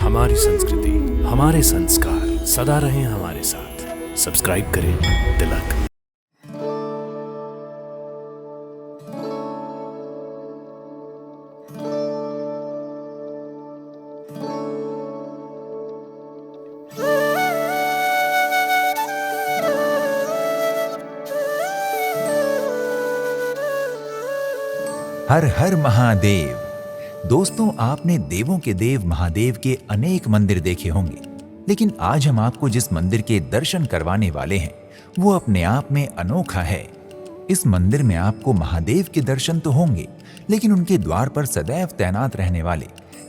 हमारी संस्कृति, हमारे संस्कार सदा रहें हमारे साथ। सब्सक्राइब करें तिलक। हर हर महादेव। दोस्तों, आपने देवों के देव महादेव के अनेक मंदिर देखे होंगे, लेकिन आज हम आपको जिस मंदिर के दर्शन करवाने वाले हैं वो अपने आप में अनोखा है। इस मंदिर में आपको महादेव के दर्शन तो होंगे, लेकिन उनके द्वार पर सदैव तैनात रहने वाले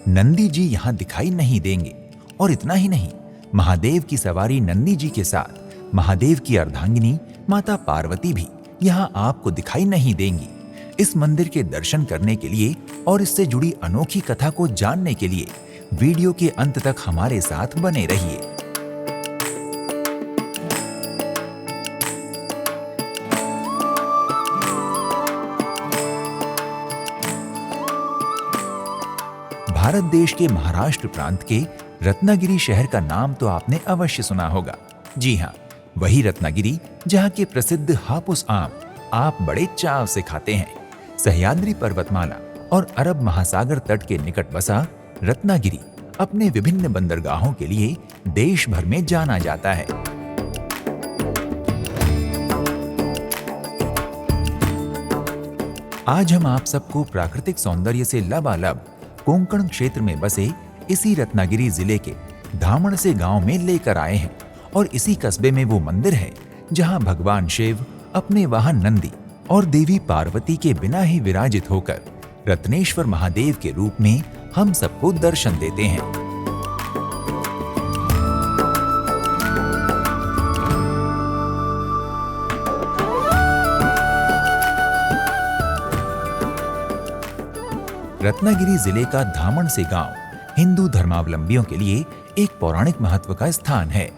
नंदी जी यहाँ दिखाई नहीं देंगे। और इतना ही नहीं, महादेव की सवारी नंदी जी के साथ महादेव की अर्धांगिनी माता पार्वती भी यहाँ आपको दिखाई नहीं देंगी। इस मंदिर के दर्शन करने के लिए और इससे जुड़ी अनोखी कथा को जानने के लिए वीडियो के अंत तक हमारे साथ बने रहिए। भारत देश के महाराष्ट्र प्रांत के रत्नागिरी शहर का नाम तो आपने अवश्य सुना होगा। जी हाँ, वही रत्नागिरी जहाँ के प्रसिद्ध हापुस आम आप बड़े चाव से खाते हैं। सह्याद्री पर्वतमाला और अरब महासागर तट के निकट बसा रत्नागिरी अपने विभिन्न बंदरगाहों के लिए देश भर में जाना जाता है। आज हम आप सबको प्राकृतिक सौंदर्य से लबालब कोंकण क्षेत्र में बसे इसी रत्नागिरी जिले के धामण से गांव में लेकर आए हैं। और इसी कस्बे में वो मंदिर है जहां भगवान शिव अपने वाहन नंदी और देवी पार्वती के बिना ही विराजित होकर रत्नेश्वर महादेव के रूप में हम सबको दर्शन देते हैं। रत्नागिरी जिले का धामण से गांव हिंदू धर्मावलंबियों के लिए एक पौराणिक महत्व का स्थान है।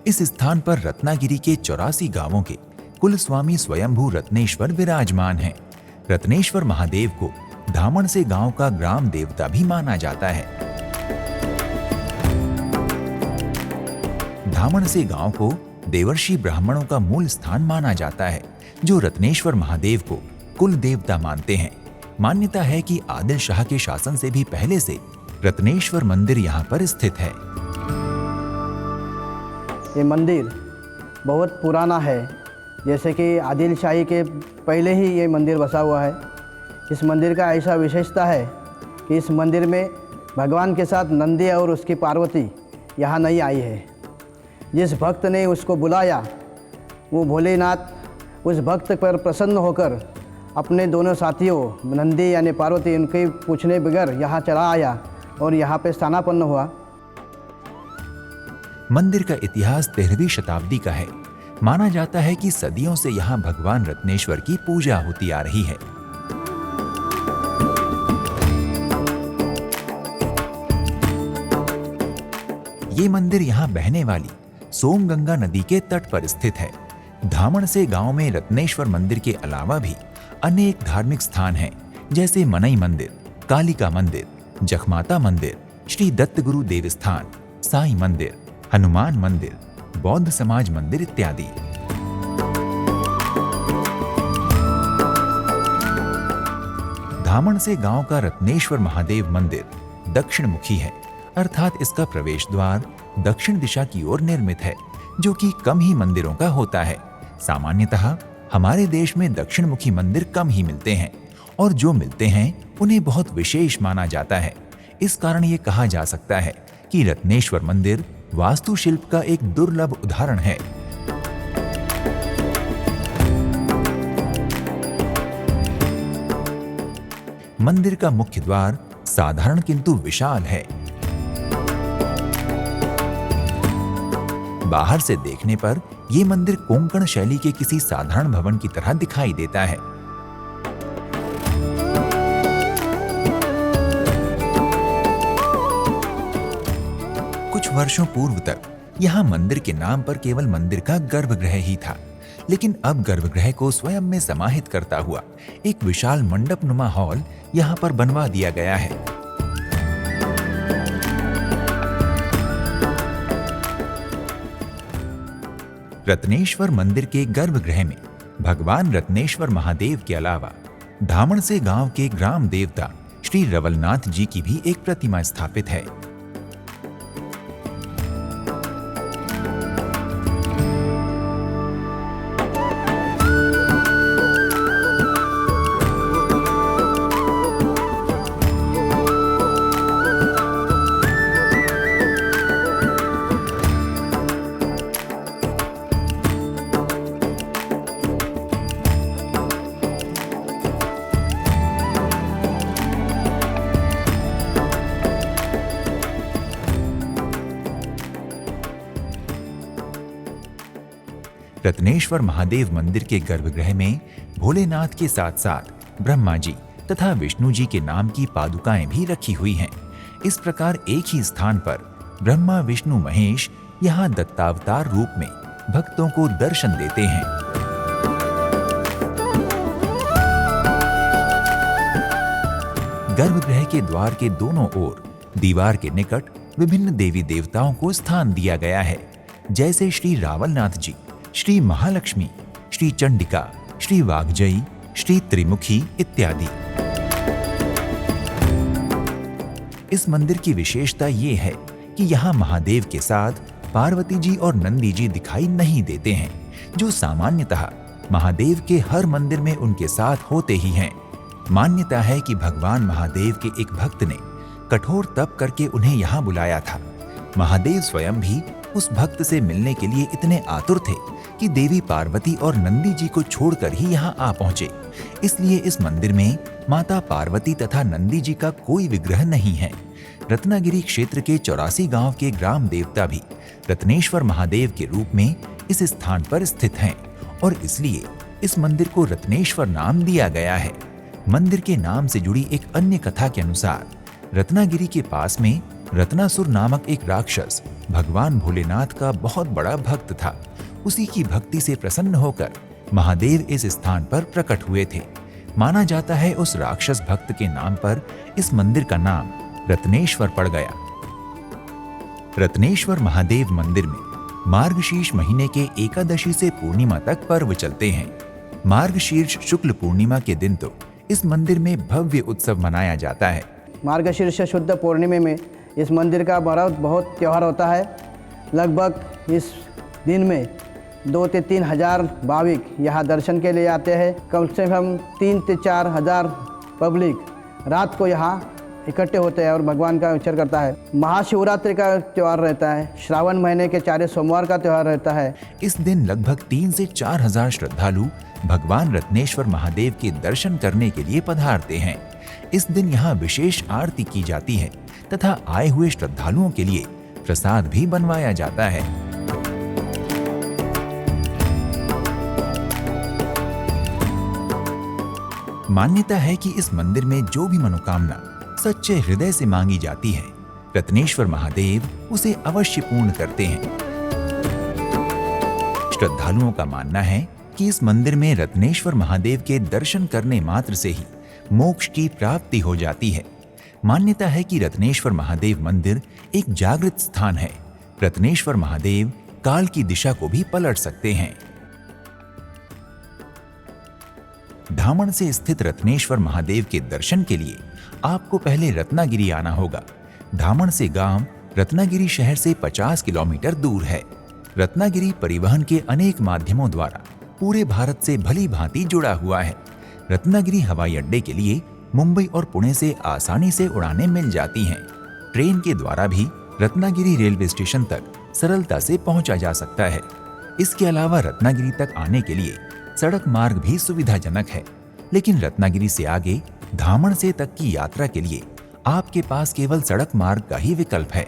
इस स्थान पर रत्नागिरी के 84 गांवों के कुल स्वामी स्वयंभू रत्नेश्वर विराजमान हैं। रत्नेश्वर महादेव को धामण से गांव का ग्राम देवता भी माना जाता है। धामण से गांव को देवर्षि ब्राह्मणों का मूल स्थान माना जाता है, जो रत्नेश्वर महादेव को कुल देवता मानते हैं। मान्यता है कि आदिल शाह के शासन से भी पहले से रत्नेश्वर मंदिर यहाँ पर स्थित है। ये मंदिर बहुत पुराना है, जैसे कि आदिल शाही के पहले ही ये मंदिर बसा हुआ है। इस मंदिर का ऐसा विशेषता है कि इस मंदिर में भगवान के साथ नंदी और उसकी पार्वती यहाँ नहीं आई है। जिस भक्त ने उसको बुलाया, वो भोलेनाथ उस भक्त पर प्रसन्न होकर अपने दोनों साथियों नंदी यानी पार्वती उनके पूछने बगैर यहाँ चला आया और यहाँ पे स्थानापन्न हुआ। मंदिर का इतिहास 13वीं शताब्दी का है। माना जाता है कि सदियों से यहाँ भगवान रत्नेश्वर की पूजा होती आ रही है। ये मंदिर यहाँ बहने वाली सोमगंगा नदी के तट पर स्थित है। धामण से गांव में रत्नेश्वर मंदिर के अलावा भी अनेक धार्मिक स्थान हैं, जैसे मनई मंदिर, कालिका मंदिर, जखमाता मंदिर, श्री दत्तगुरु देवस्थान, साईं मंदिर, हनुमान मंदिर, बौद्ध समाज मंदिर इत्यादि। धामण से गांव का रत्नेश्वर महादेव मंदिर दक्षिण मुखी है, अर्थात इसका प्रवेश द्वार दक्षिण दिशा की ओर निर्मित है, जो कि कम ही मंदिरों का होता है। सामान्यतः हमारे देश में दक्षिण मुखी मंदिर कम ही मिलते हैं, और जो मिलते हैं उन्हें बहुत विशेष माना जाता है। इस कारण ये कहा जा सकता है कि रत्नेश्वर मंदिर वास्तुशिल्प का एक दुर्लभ उदाहरण है। मंदिर का मुख्य द्वार साधारण किंतु विशाल है। बाहर से देखने पर यह मंदिर कोंकण शैली के किसी साधारण भवन की तरह दिखाई देता है। कुछ वर्षों पूर्व तक यहाँ मंदिर के नाम पर केवल मंदिर का गर्भगृह ही था, लेकिन अब गर्भगृह को स्वयं में समाहित करता हुआ एक विशाल मंडपनुमा हॉल यहाँ पर बनवा दिया गया है। रत्नेश्वर मंदिर के गर्भगृह में भगवान रत्नेश्वर महादेव के अलावा धामण से गांव के ग्राम देवता श्री रवलनाथ जी की भी एक प्रतिमा स्थापित है। रत्नेश्वर महादेव मंदिर के गर्भगृह में भोलेनाथ के साथ साथ ब्रह्मा जी तथा विष्णु जी के नाम की पादुकाएं भी रखी हुई हैं। इस प्रकार एक ही स्थान पर ब्रह्मा विष्णु महेश यहाँ दत्तावतार रूप में भक्तों को दर्शन देते हैं। गर्भगृह के द्वार के दोनों ओर दीवार के निकट विभिन्न देवी देवताओं को स्थान दिया गया है, जैसे श्री रावलनाथ जी, श्री महालक्ष्मी, श्री चंडिका, श्री वाग्जयी, श्री त्रिमुखी इत्यादि। इस मंदिर की विशेषता ये है कि यहाँ महादेव के साथ पार्वती जी और नंदी जी दिखाई नहीं देते हैं, जो सामान्यतः महादेव के हर मंदिर में उनके साथ होते ही हैं। मान्यता है कि भगवान महादेव के एक भक्त ने कठोर तप करके उन्हें यहाँ बुलाया था। महादेव स्वयं भी उस भक्त से मिलने के लिए इतने आतुर थे कि देवी पार्वती और नंदी जी को छोड़कर ही यहाँ आ पहुंचे। इसलिए इस मंदिर में माता पार्वती तथा नंदी जी का कोई विग्रह नहीं है। रत्नागिरी क्षेत्र के 84 गांव के ग्राम देवता भी रत्नेश्वर महादेव के रूप में इस स्थान पर स्थित हैं और इसलिए इस मंदिर को रत्नेश्वर नाम दिया गया है। मंदिर के नाम से जुड़ी एक अन्य कथा के अनुसार रत्नागिरी के पास में रत्नासुर नामक एक राक्षस भगवान भोलेनाथ का बहुत बड़ा भक्त था। उसी की भक्ति से प्रसन्न होकर महादेव इस स्थान पर प्रकट हुए थे। माना जाता है उस राक्षस भक्त के नाम पर इस मंदिर का नाम रत्नेश्वर पड़ गया। रत्नेश्वर महादेव मंदिर में मार्गशीर्ष महीने के एकादशी से पूर्णिमा तक पर्व चलते हैं। मार्गशीर्ष शुक्ल पूर्णिमा के दिन तो इस मंदिर में भव्य उत्सव मनाया जाता है। मार्गशीर्ष शुद्ध पूर्णिमा में इस मंदिर का बहुत त्यौहार होता है। लगभग इस दिन में 2 से 3 हजार भाविक यहाँ दर्शन के लिए आते हैं। कम से कम 3 से 4 हजार पब्लिक रात को यहाँ इकट्ठे होते हैं और भगवान का उच्चारण करता है। महाशिवरात्रि का त्यौहार रहता है। श्रावण महीने के 4 सोमवार का त्यौहार रहता है। इस दिन लगभग 3 से 4 हजार श्रद्धालु भगवान रत्नेश्वर महादेव के दर्शन करने के लिए पधारते हैं। इस दिन यहाँ विशेष आरती की जाती है तथा आए हुए श्रद्धालुओं के लिए प्रसाद भी बनवाया जाता है। मान्यता है कि इस मंदिर में जो भी मनोकामना सच्चे हृदय से मांगी जाती है, रत्नेश्वर महादेव उसे अवश्य पूर्ण करते हैं। श्रद्धालुओं का मानना है कि इस मंदिर में रत्नेश्वर महादेव के दर्शन करने मात्र से ही मोक्ष की प्राप्ति हो जाती है। मान्यता है कि रत्नेश्वर महादेव मंदिर एक जागृत स्थान है। रत्नेश्वर महादेव काल की दिशा को भी पलट सकते हैं। धामण से स्थित रत्नेश्वर महादेव के दर्शन के लिए आपको पहले रत्नागिरी आना होगा। धामण से गांव रत्नागिरी शहर से 50 किलोमीटर दूर है। रत्नागिरी परिवहन के अनेक माध्यमों द्वारा पूरे भारत से भली भांति जुड़ा हुआ है। रत्नागिरी हवाई अड्डे के लिए मुंबई और पुणे से आसानी से उड़ानें मिल जाती हैं। ट्रेन के द्वारा भी रत्नागिरी रेलवे स्टेशन तक सरलता से पहुंचा जा सकता है। इसके अलावा रत्नागिरी तक आने के लिए सड़क मार्ग भी सुविधाजनक है। लेकिन रत्नागिरी से आगे धामण से तक की यात्रा के लिए आपके पास केवल सड़क मार्ग का ही विकल्प है।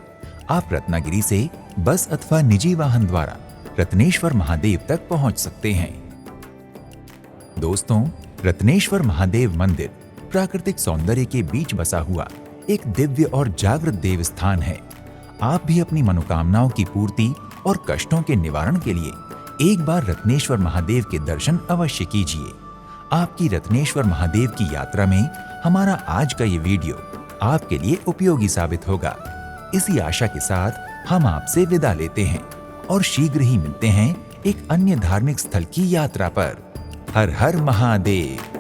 आप रत्नागिरी से बस अथवा निजी वाहन द्वारा रत्नेश्वर महादेव तक पहुंच सकते हैं। दोस्तों, रत्नेश्वर महादेव मंदिर प्राकृतिक सौंदर्य के बीच बसा हुआ एक दिव्य और जागृत देव स्थान है। आप भी अपनी मनोकामनाओं की पूर्ति और कष्टों के निवारण के लिए एक बार रत्नेश्वर महादेव के दर्शन अवश्य कीजिए। आपकी रत्नेश्वर महादेव की यात्रा में हमारा आज का ये वीडियो आपके लिए उपयोगी साबित होगा। इसी आशा के साथ हम आपसे विदा लेते हैं और शीघ्र ही मिलते हैं एक अन्य धार्मिक स्थल की यात्रा पर। हर हर महादेव।